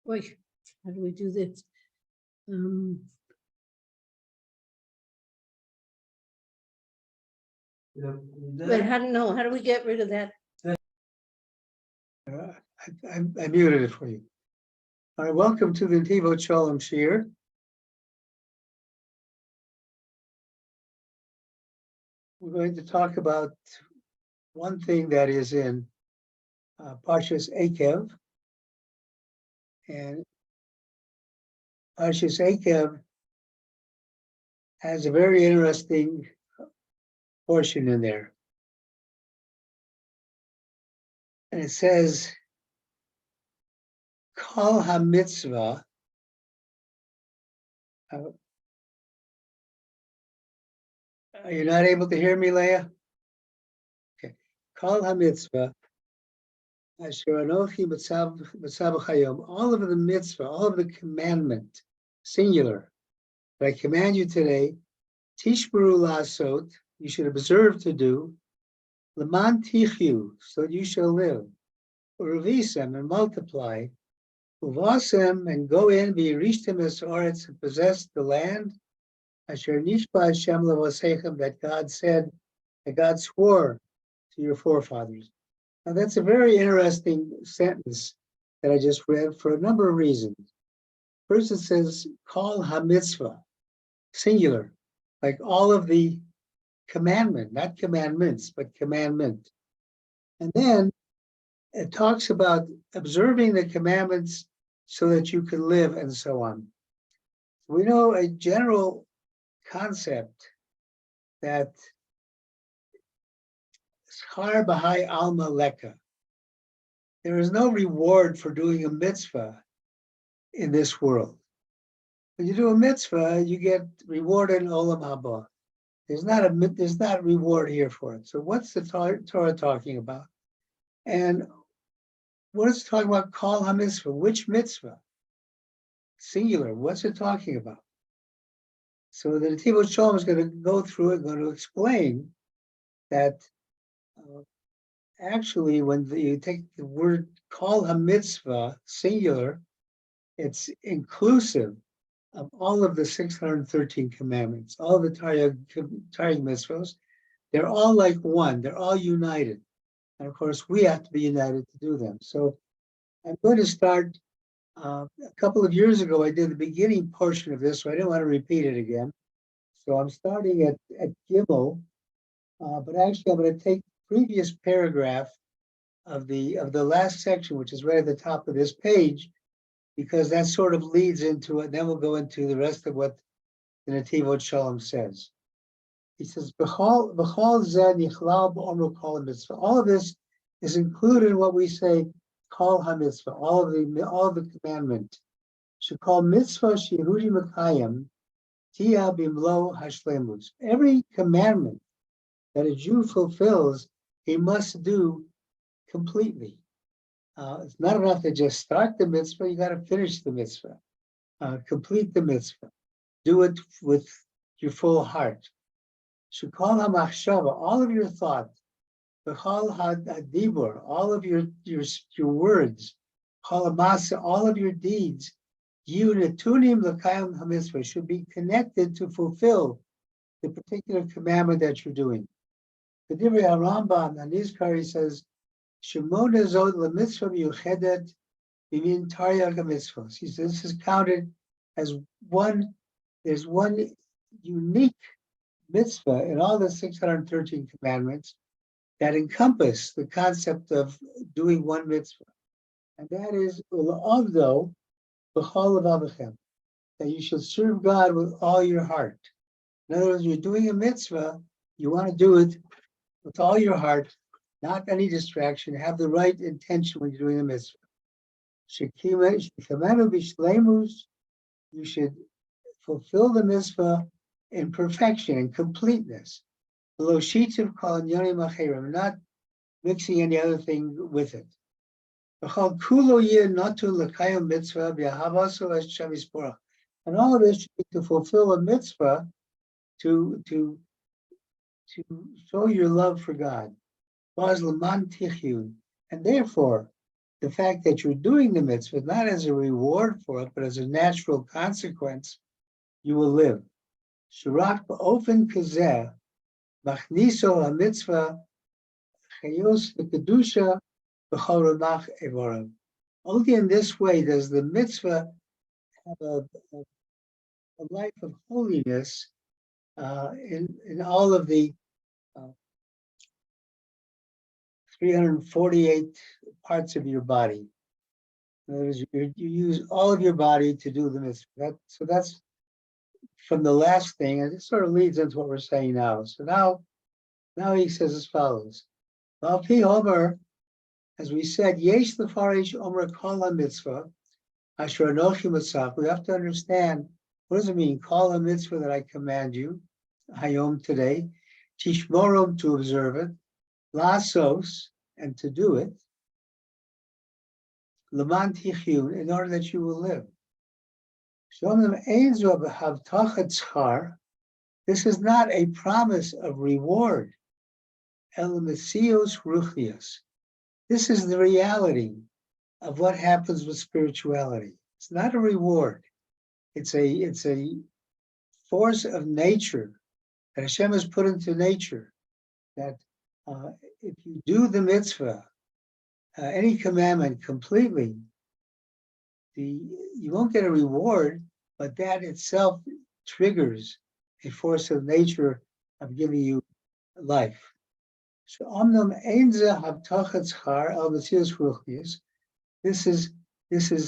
Wait, how do we do this? Wait, how do we get rid of that? I muted it for you. All right, welcome to the Netivot Shalom Shir. We're going to talk about one thing that is in Parsha Ekev. And Parsha Ekev has a very interesting portion in there. And it says, Kol ha-mitzvah. Are you not able to hear me, Leah? Okay. Kol ha-mitzvah. Asher anochi mitzav b'chayom. All of the mitzvah, all of the commandment, singular, that I command you today, tishmeru la'asot, you should observe to do, leman tichyu, so you shall live, urevisem, and multiply, uvasem, and go in, v'yirishtem es haaretz, and possess the land, asher nishba Hashem levosechem, that God said, that God swore to your forefathers. Now that's a very interesting sentence that I just read for a number of reasons. First, it says, Kol ha-mitzvah, singular, like all of the commandment, not commandments, but commandment. And then it talks about observing the commandments so that you can live and so on. We know a general concept that schar b'hai alma leka. There is no reward for doing a mitzvah in this world. When you do a mitzvah, you get rewarded in olam haba. There's not reward here for it. So what's the Torah talking about? And what is it talking about? Kol ha-mitzvah. Which mitzvah? Singular. What's it talking about? So the Netivot Shalom is going to go through it, going to explain that actually when you take the word Kol ha-mitzvah, singular, it's inclusive of all of the 613 commandments, all the Torah mitzvahs. They're all like one. They're all united. And of course, we have to be united to do them. So I'm going to start, a couple of years ago, I did the beginning portion of this, so I didn't want to repeat it again. So I'm starting at Gimel, but actually I'm going to take the previous paragraph of the last section, which is right at the top of this page, because that sort of leads into it. Then we'll go into the rest of what the Netivot Shalom says. He says, all of this is included in what we say, Kol ha-mitzvah, all of the commandment. Should call mitzvah shehudi mekayim, tia bimlo hashlemus. Every commandment that a Jew fulfills, he must do completely. It's not enough to just start the mitzvah, you got to finish the mitzvah, complete the mitzvah, do it with your full heart. Shekol ha-machshava, all of your thought, v'chol ha-dibur, all of your words, chol ha-masa, all of your deeds, you netunim l'kayim ha-mitzvah, should be connected to fulfill the particular commandment that you're doing. The Divrei Rambam, and Nizkar, says, Shemona zot lemitzvah miyuchedet b'min taryag mitzvahs. He says this is counted as one. There's one unique mitzvah in all the 613 commandments that encompass the concept of doing one mitzvah, and that is ul'avdo b'chol levavachem, that you should serve God with all your heart. In other words, you're doing a mitzvah, you want to do it with all your heart. Not any distraction, have the right intention when you're doing the mitzvah. You should fulfill the mitzvah in perfection and completeness. Not mixing any other thing with it. And all of this should be to fulfill a mitzvah, to show your love for God. And therefore, the fact that you're doing the mitzvah, not as a reward for it, but as a natural consequence, you will live. Shirak ba'ofen kazeh, machniso ha-mitzvah, chayos v'kedusha, b'chol ramach evorav. Only in this way does the mitzvah have a life of holiness in all of the 348 parts of your body. In other words, you use all of your body to do the mitzvah. So that's from the last thing, and it sort of leads into what we're saying now. So now he says as follows. Valpi Omer, as we said, Yesh Lefarish Omer Kol HaMitzvah, Asher Anochi Matzach. We have to understand, what does it mean? Kol HaMitzvah, that I command you, Hayom, today, Tishmorom, to observe it, Lasos, and to do it, Leman Tichyun, in order that you will live. This is not a promise of reward. This is the reality of what happens with spirituality. It's not a reward. It's a force of nature that Hashem has put into nature, that if you do the mitzvah, any commandment completely, you won't get a reward, but that itself triggers a force of nature of giving you life. This is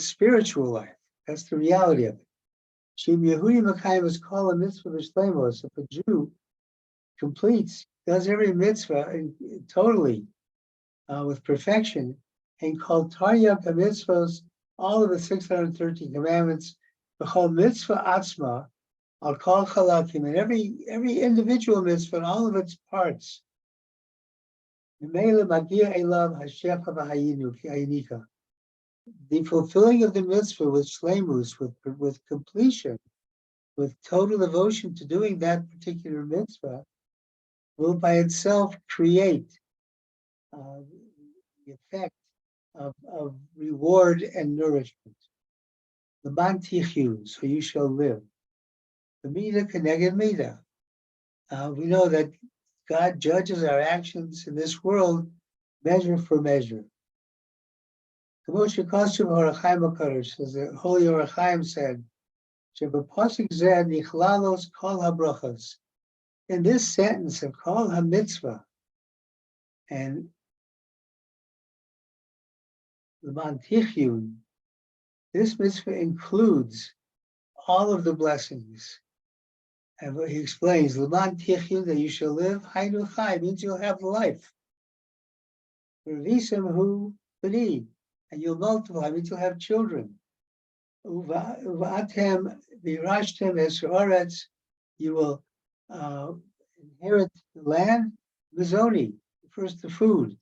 spiritual life. That's the reality of it. If a Jew completes, does every mitzvah totally with perfection, and called Taryag mitzvahs, all of the 613 commandments, the whole mitzvah atzma, I'll call chalakim, and every individual mitzvah and all of its parts. The fulfilling of the mitzvah with shleimus, with completion, with total devotion to doing that particular mitzvah, will by itself create the effect of reward and nourishment. The man tichyu, so you shall live. The mida keneged mida. We know that God judges our actions in this world measure for measure. As the Holy Or HaChaim said, in this sentence of Kol HaMitzvah and L'man Tichyun, this mitzvah includes all of the blessings. And what he explains, L'man Tichyun, that you shall live, Hainu Chai, means you'll have life. Revisim hu b'ni, and you'll multiply, means you'll have children. Uvatem v'irashtem es haaretz, you will inherit the land, mizoni, first the food.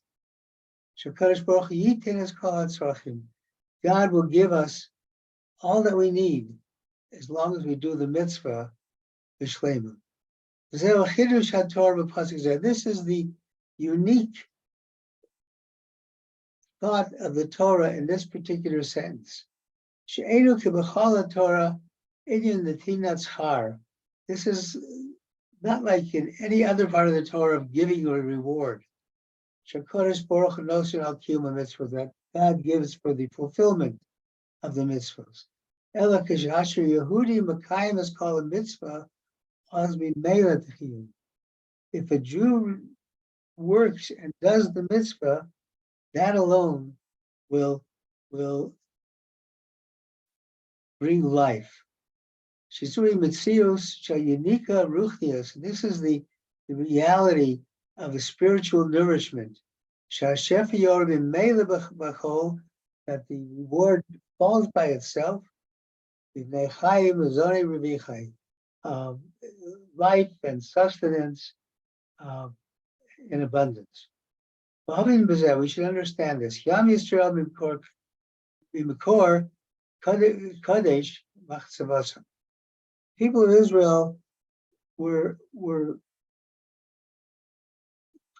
Shakadosh Baruch Hu yitin es kol hatzrachim. God will give us all that we need as long as we do the mitzvah b'shleimu. This is the unique thought of the Torah in this particular sentence. She'enu k'b'chol Torah inyan netinat schar. This is not like in any other part of the Torah of giving or reward. Shakadosh Baruch Hu nosin al kiyum mitzvah, that God gives for the fulfillment of the mitzvahs. Ela k'shasher Yehudi Makayim is called a mitzvah, osmi meila t'chiyum. If a Jew works and does the mitzvah, that alone will bring life. Shizuri mitzios shayinika ruchnias. This is the reality of the spiritual nourishment. Shashefa yorim meila b'chol, that the reward falls by itself. Life and sustenance in abundance. We should understand this. Yam Yisrael b'mekor kadesh machzavasa. People of Israel were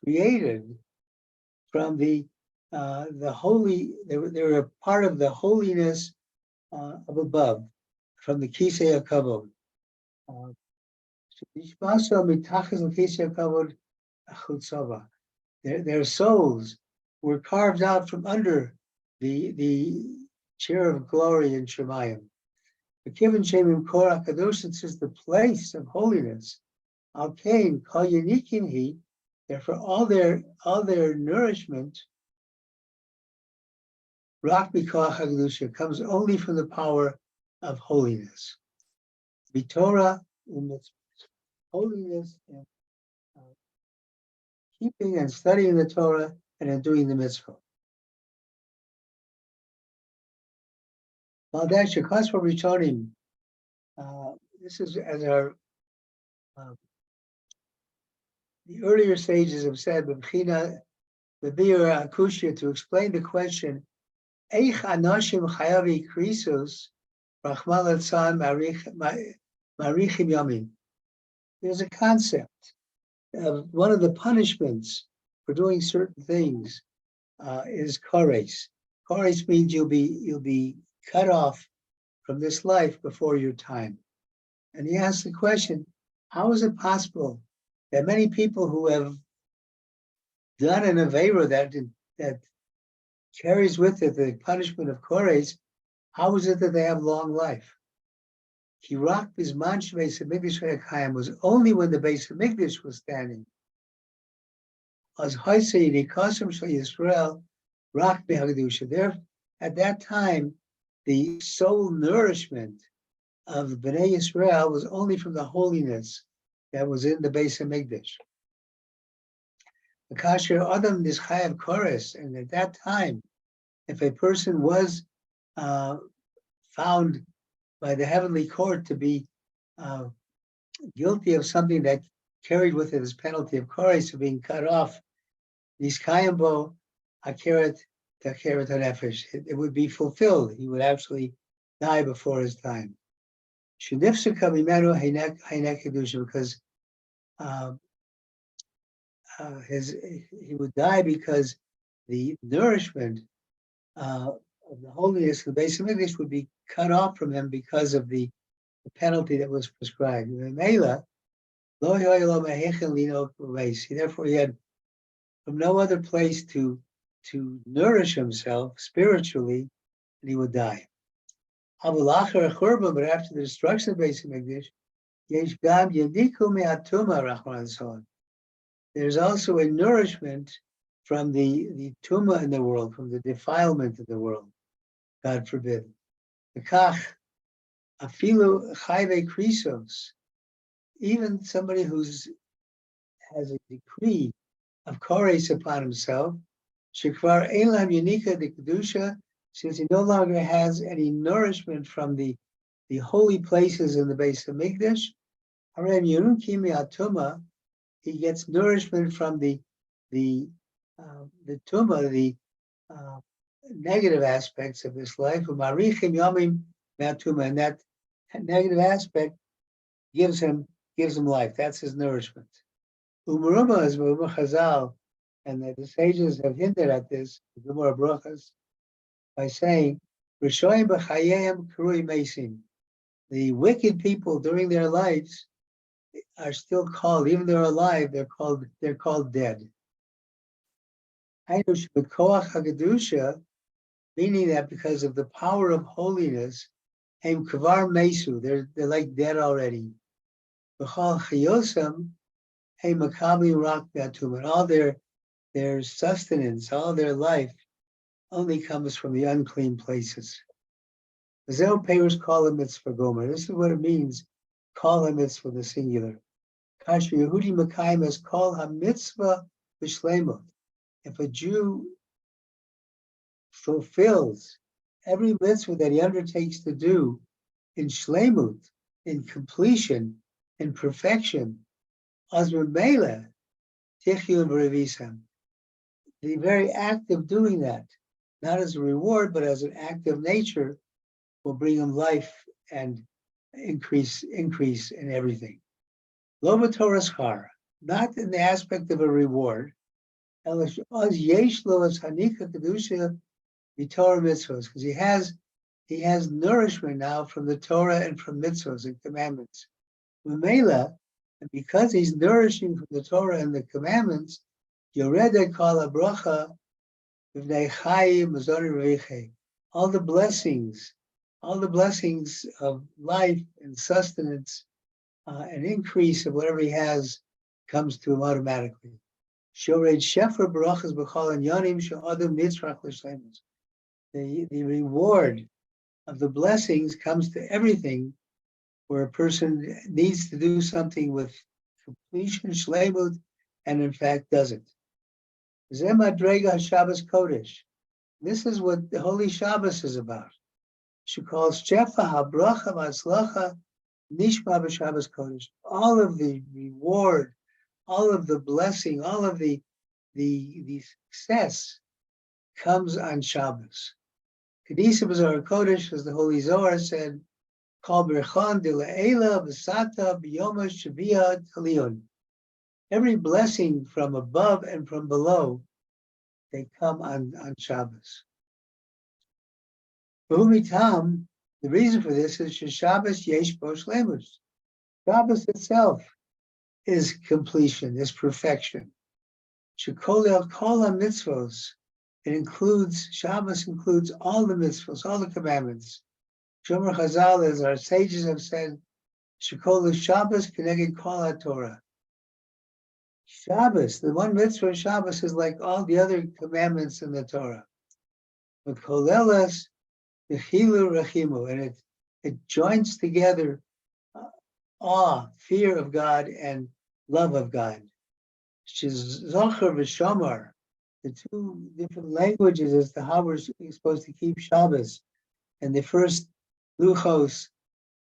created from the the holy, they were a part of the holiness of above, from the Kisei HaKavod. Their souls were carved out from under the chair of glory in Shemayim. The Kivin Shemim Korah Kadosh, this is the place of holiness. Al Kain Kol Yanikim He, therefore all their nourishment, Rak B'Koach HaKadusha, comes only from the power of holiness. B'Torah U'Mitzvah, holiness and keeping and studying the Torah and in doing the mitzvah. This is as our the earlier sages have said, to explain the question, there's a concept of one of the punishments for doing certain things is kores. Kores means you'll be cut off from this life before your time. And he asks the question, how is it possible that many people who have done an avera that carries with it the punishment of kores, how is it that they have long life? Kirak Bizman Beis Hamikdash was only when the Beis Hamikdash was standing. As Haisei Nikasam Shal Yisrael Rak B'Hagdusha. There, at that time, the soul nourishment of Bnei Yisrael was only from the holiness that was in the Beis Hamikdash. Kasher Adam Nischayav Kores, and at that time, if a person was found by the heavenly court to be guilty of something that carried with it his penalty of kores, of being cut off, Niskayambo Akeret Takeret HaNefesh, it would be fulfilled. He would actually die before his time. Because he would die because the nourishment of the holiness of the Beis Hamikdash would be cut off from him because of the penalty that was prescribed. Therefore, he had from no other place to nourish himself spiritually, and he would die. But after the destruction of the Beis Hamikdash, there's also a nourishment from the tumah in the world, from the defilement of the world. God forbid. Even somebody has a decree of kores upon himself, since he no longer has any nourishment from the holy places in the Beis Hamikdash, he gets nourishment from the tumah, the negative aspects of his life, and that negative aspect gives him life. That's his nourishment. Chazal, and the sages have hinted at this, the Gemara Brachas, by saying, the wicked people during their lives are still called, even though they're alive, they're called dead. Meaning that because of the power of holiness, they're like dead already. And all their sustenance, all their life only comes from the unclean places. This is what it means, call a mitzvah, the singular. If a Jew fulfills every mitzvah that he undertakes to do in shleimut, in completion, in perfection, the very act of doing that, not as a reward, but as an act of nature, will bring him life and increase in everything. Lo b'torah schar, not in the aspect of a reward, because he has nourishment now from the Torah and from mitzvahs and commandments. Umela, and because he's nourishing from the Torah and the commandments, Yoreda kol habracha v'vnei chayim mazori reviche. All the blessings of life and sustenance and increase of whatever he has comes to him automatically. Shored shefer barachas b'chol anyanim she'adam nitzrach l'shleimus. The reward of the blessings comes to everything where a person needs to do something with completion, shleimut, and in fact does it. Zeh madrega Shabbos Kodesh. This is what the Holy Shabbos is about. She calls shefa habracha v'atzlacha nishma b'Shabbos Kodesh. All of the reward, all of the blessing, all of the success comes on Shabbos. Kedisa b'Zohar Kodesh, as the Holy Zohar said, Kol berchan de le'ela v'sata b'yoma shevia talion. Every blessing from above and from below, they come on Shabbos. V'humitam, the reason for this is Shabbos yesh bo shleimus. Shabbos itself is completion, is perfection. Shekolel kol mitzvos. Shabbos includes all the mitzvos, all the commandments. Shomer Chazal, as our sages have said, Shekolu Shabbos keneged kol Torah. Shabbos, the one mitzvah of Shabbos is like all the other commandments in the Torah. V'kolelas v'chilu rachimu, and it joins together awe, fear of God, and love of God. She's zocher v'shamar, the two different languages as to how we're supposed to keep Shabbos. And the first luchos,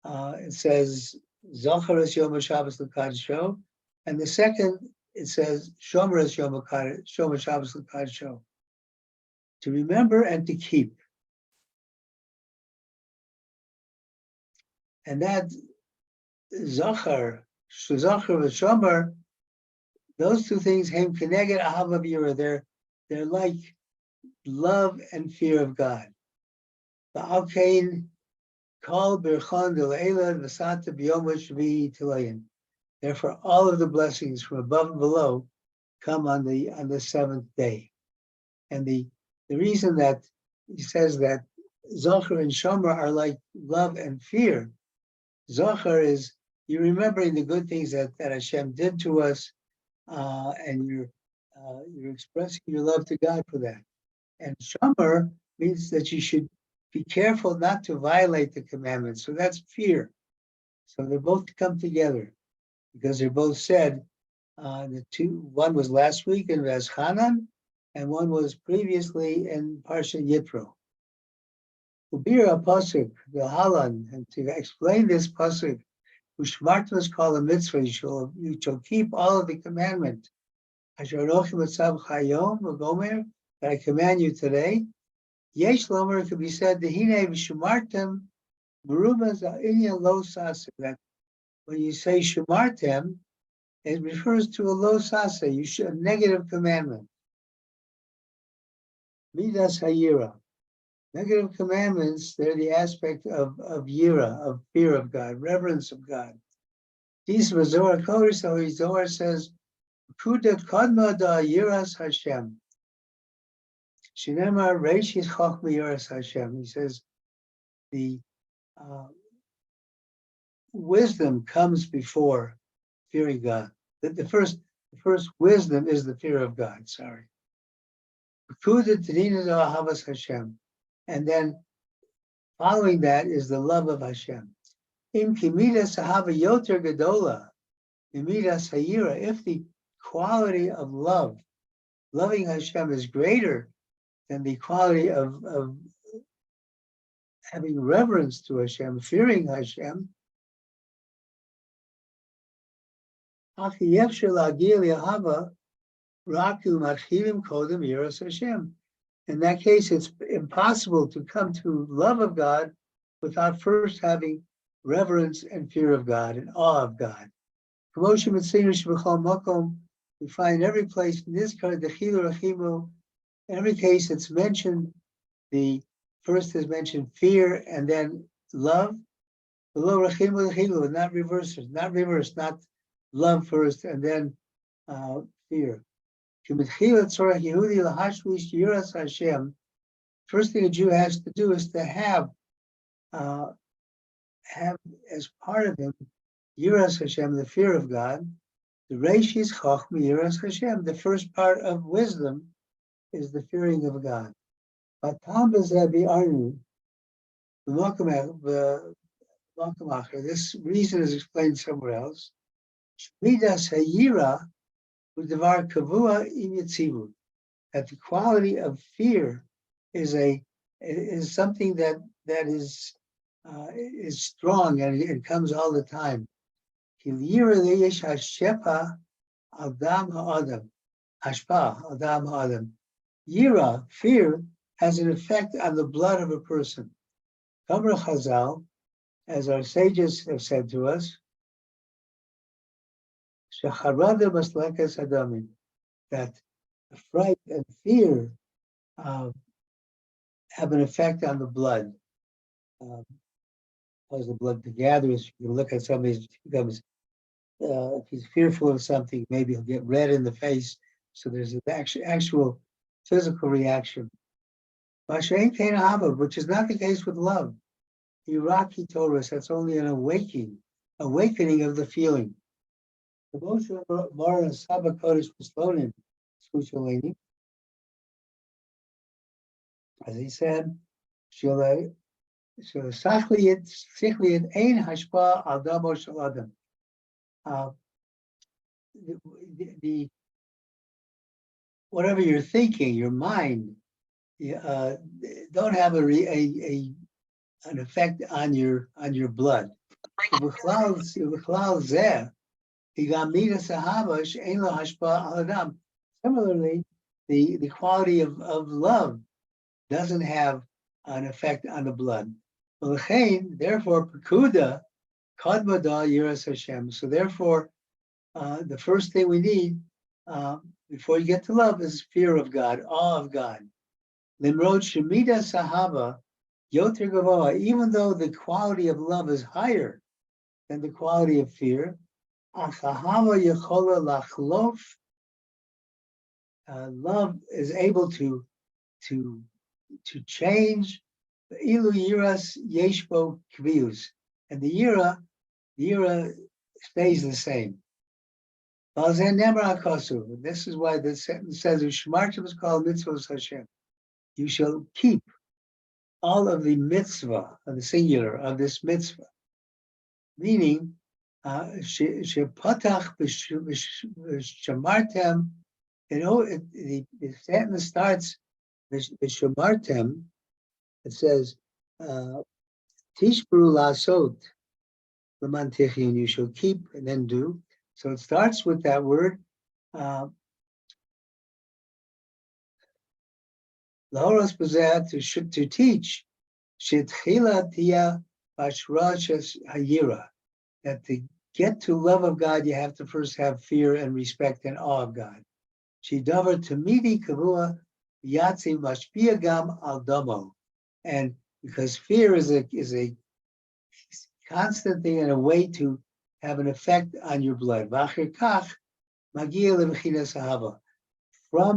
it says zocher es yom Shabbos l'kadsho, and the second it says shomer es yom Shabbos l'kadsho, to remember and to keep. And that zocher v'shomer, those two things, hem keneged ahava v'yira, they're like love and fear of God. Ba'alkein kol berchan d'le'ela v'sata b'yom shvi'i tilayin. Therefore, all of the blessings from above and below come on the seventh day. And the reason that he says that zocher and shomer are like love and fear, zocher is you're remembering the good things that Hashem did to us, and you're expressing your love to God for that. And shomer means that you should be careful not to violate the commandments. So that's fear. So they both come together because they're both said. One was last week in Vazchanan, and one was previously in Parsha Yitro. Ubira pasuk v'halan, and to explain this pasuk, ushmartum is called a mitzvah. You shall keep all of the commandment. Asher anochi mitzav chayom v'gomer, that I command you today. Yesh lomer, it could be said, dehine v'shumartem merubah za'inyan lo sasa, that when you say shumartem, it refers to a lo sasa, a negative commandment. Midas hayira. Negative commandments, they're the aspect of yira, of fear of God, reverence of God. These were Zohar Kodesh, so Zohar says, Kuda kadma da yiras Hashem. Shinema reishis chachma yiras Hashem. He says, the wisdom comes before fearing God. The first wisdom is the fear of God, sorry. Kuda tadina da ahavas Hashem. And then following that is the love of Hashem. Im kimidas ahava yoter gadola, imidas hayira. If the quality of loving Hashem is greater than the quality of having reverence to Hashem, fearing Hashem, in that case, it's impossible to come to love of God without first having reverence and fear of God and awe of God. We we find every place in this card, the Chilu Rachimu, in every case it's mentioned, the first is mentioned fear and then love. Below Rachimu Chilu, not reverse, not love first and then fear. First thing a Jew has to do is to have as part of him Yiras Hashem, the fear of God. The Reish is Chochma Yiras Hashem. The first part of wisdom is the fearing of God. This reason is explained somewhere else. Midas Hayira Udavar Kavua Im Yitzivu. That the quality of fear is something that is strong and it comes all the time. Yira, fear, has an effect on the blood of a person. Kamra Chazal, as our sages have said to us, that fright and fear have an effect on the blood. Cause the blood to gather. You can look at somebody, becomes if he's fearful of something, maybe he'll get red in the face. So there's an actual physical reaction. Which is not the case with love. Iraqi Torah, that's only an awakening of the feeling. As he said, whatever you're thinking, your mind, don't have an effect on your blood. Similarly, the quality of love doesn't have an effect on the blood. Therefore, Pekuda, Kadmada Yiras Hashem. So therefore, the first thing we need before you get to love is fear of God, awe of God. Limrod Shemida Sahaba, Yoter Gavoa, even though the quality of love is higher than the quality of fear, Achahava Yechola Lachlof, love is able to change. Ilu Yiras Yeshbo Kvius, and the Yira stays the same. This is why the sentence says, "Ushmartim is called Mitzvah Hashem." You shall keep all of the mitzvah, of the singular of this mitzvah, meaning shepatach b'shamartem. The sentence starts b'shamartem. It says, Tishbru lasot l'mantichin, you shall keep and then do. So it starts with that word, Lahoros Bazeh, to teach, Shitchila tia bashrachas hayira, that to get to love of God, you have to first have fear and respect and awe of God. Shidavar tamidi kavua yatsi mashpia gam al damo. And because fear is a constant thing and a way to have an effect on your blood. From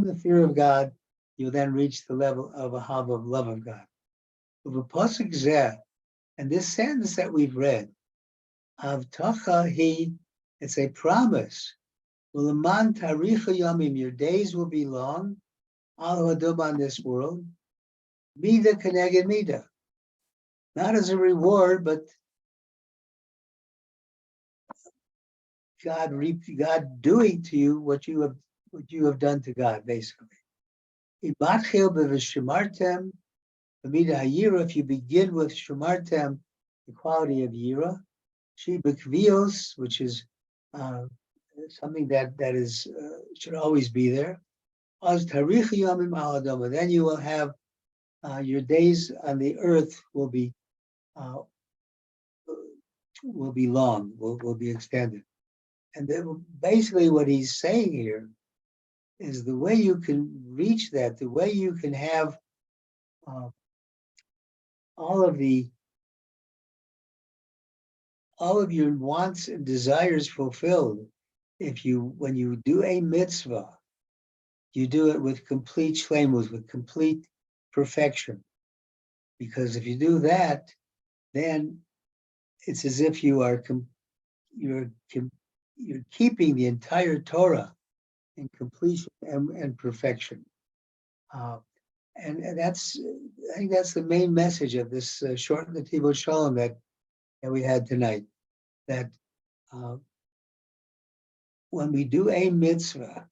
the fear of God, you then reach the level of a hava, of love of God. And this sentence that we've read, it's a promise. Your days will be long, on this world. Mida keneged mida, not as a reward, but God doing to you what you have done to God, basically. If you begin with shemartem, the quality of yira, which is something that is should always be there. Then you will have your days on the earth will be long, will be extended. And then basically what he's saying here is the way you can reach that, the way you can have all of your wants and desires fulfilled. When you do a mitzvah, you do it with complete shleimus, with complete perfection. Because if you do that, then it's as if you're keeping the entire Torah in completion and perfection. And I think that's the main message of this short Netivot Shalom that we had tonight. That when we do a mitzvah,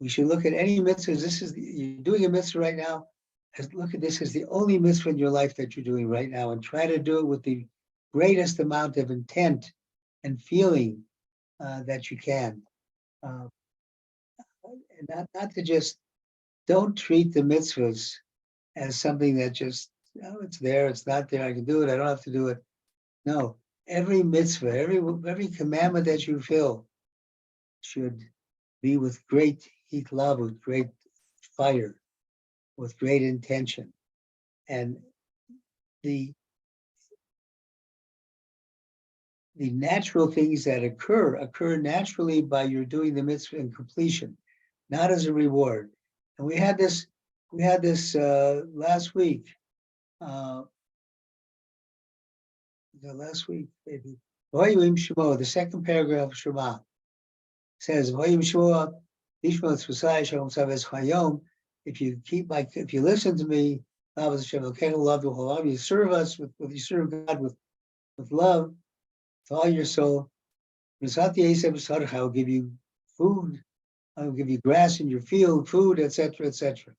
we should look at any mitzvah. You're doing a mitzvah right now. Look at this as the only mitzvah in your life that you're doing right now, and try to do it with the greatest amount of intent and feeling that you can. And not to just, don't treat the mitzvahs as something that just, it's there, it's not there, I can do it, I don't have to do it. No, every mitzvah, every commandment that you feel should be with great heat love, with great fire, with great intention. And the natural things that occur naturally by your doing the mitzvah in completion, not as a reward. And we had this last week. Last week, maybe. The second paragraph of Shema says, if you listen to me, you serve us you serve God with love, with all your soul. I will give you food, I will give you grass in your field, food, etc., etc.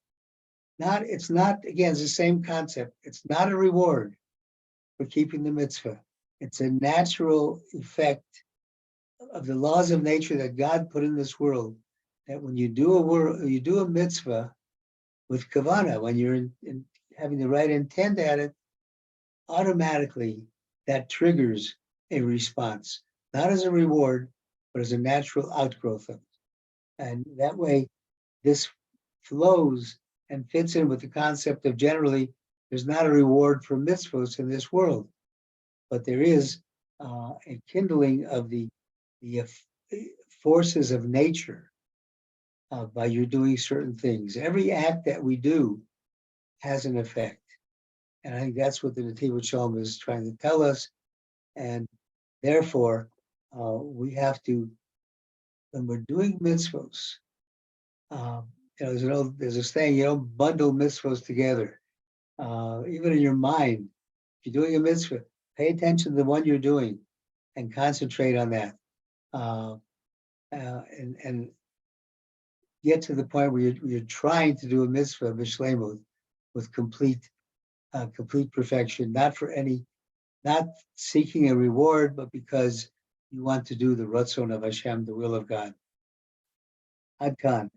It's not, again, it's the same concept. It's not a reward for keeping the mitzvah. It's a natural effect of the laws of nature that God put in this world. That when you do a mitzvah with kavanah, when you're having the right intent at it, automatically that triggers a response, not as a reward, but as a natural outgrowth of it. And that way, this flows and fits in with the concept of, generally, there's not a reward for mitzvahs in this world, but there is a kindling of the forces of nature by you doing certain things. Every act that we do has an effect. And I think that's what the Netivot Shalom is trying to tell us. And therefore, we have to, when we're doing mitzvahs, there's a saying, you don't bundle mitzvahs together. Even in your mind, if you're doing a mitzvah, pay attention to the one you're doing and concentrate on that. And get to the point where you're trying to do a mitzvah b'shleimus with complete perfection, not seeking a reward, but because you want to do the ratzon of Hashem, the will of God. Ad kan.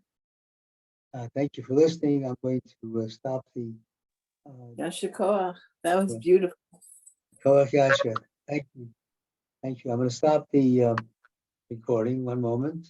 Thank you for listening. I'm going to stop the. Yasha Koach. That was beautiful. Koach Yasha. Thank you. I'm going to stop the recording. One moment.